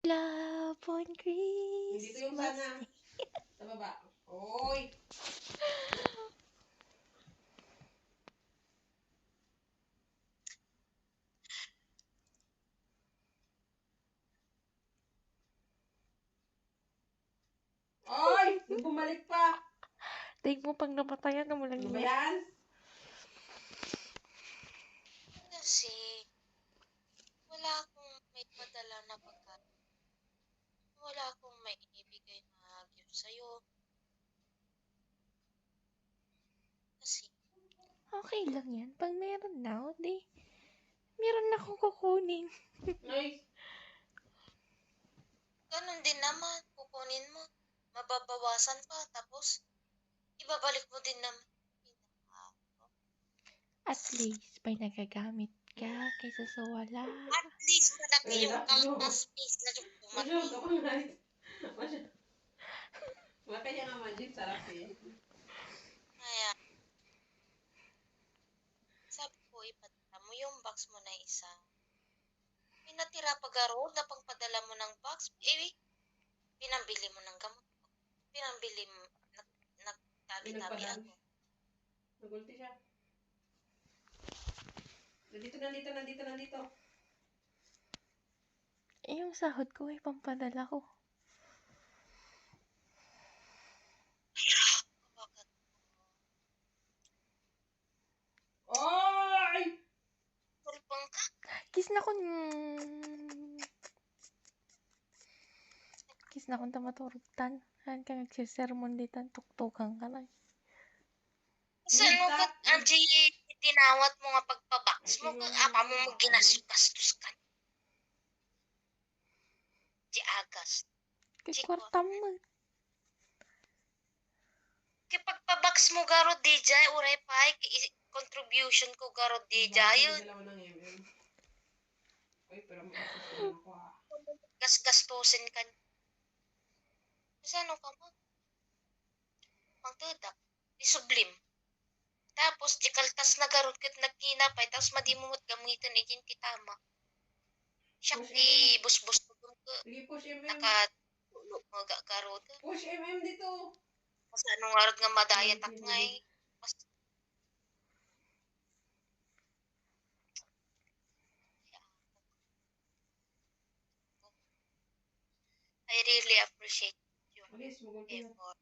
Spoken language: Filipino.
Love on Hindi ko yung Christmas sana. Day. Sa baba. Oy! Oy! Bumalik pa! Tingin mo pang napatayan na mo lang Ano ba yan. yan? Kasi, wala akong may padala na pagkain. Wala akong may ibigay na gift sa'yo. Kasi, Okay lang yan. Pag meron na, di, meron na akong kukunin. Nice. ganun din naman, kukunin mo. Mababawasan pa, tapos, ibabalik mo din naman. At least, may nagagamit ka kaysa sa wala. At least, malaki yung canvas piece na yung Masyado dumating. ka nice. Masyado. Makanya nga man, sarap eh. Kaya, sabi ko, ipadala mo yung box mo na isa. May natira pa garo na pangpadala mo ng box. Pinambili mo ng gamot. Pinambili mo, nagtabi-tabi Nagpadami. ako. Nagulti siya. Nandito. Eh, yung sahod ko ay pampadala ko. Bakit? Oy! Tulpang ka? Kiss na ko. Kiss na kong tamaturugtan. Han ka nagsisermon ditan. Tuktukan ka na. Kasi ano ka, Angie, tinawat mo nga pagpabox mo, apa mo ginastos ka. Di agas. Kay kwarta mo. Kaya pagpabox mo garo DJ, uray pa, contribution ko garo DJ, yun. Dalawa ng MM. Oy, pero mag-assist naman ako ha. Gas-gastusin ka. Kasi ano ka mo? Magtudak. Di sublim. Tapos, di kaltas na garot kit nagkinapay, tapos madi mo gamitin igin kitama. Siya di bus-bus ko ko. Sige, push MM. Nakatulog mga garot. Push MM dito. Kasi anong garot nga madayat ak ngay. I really appreciate your Alis, magulti na. effort.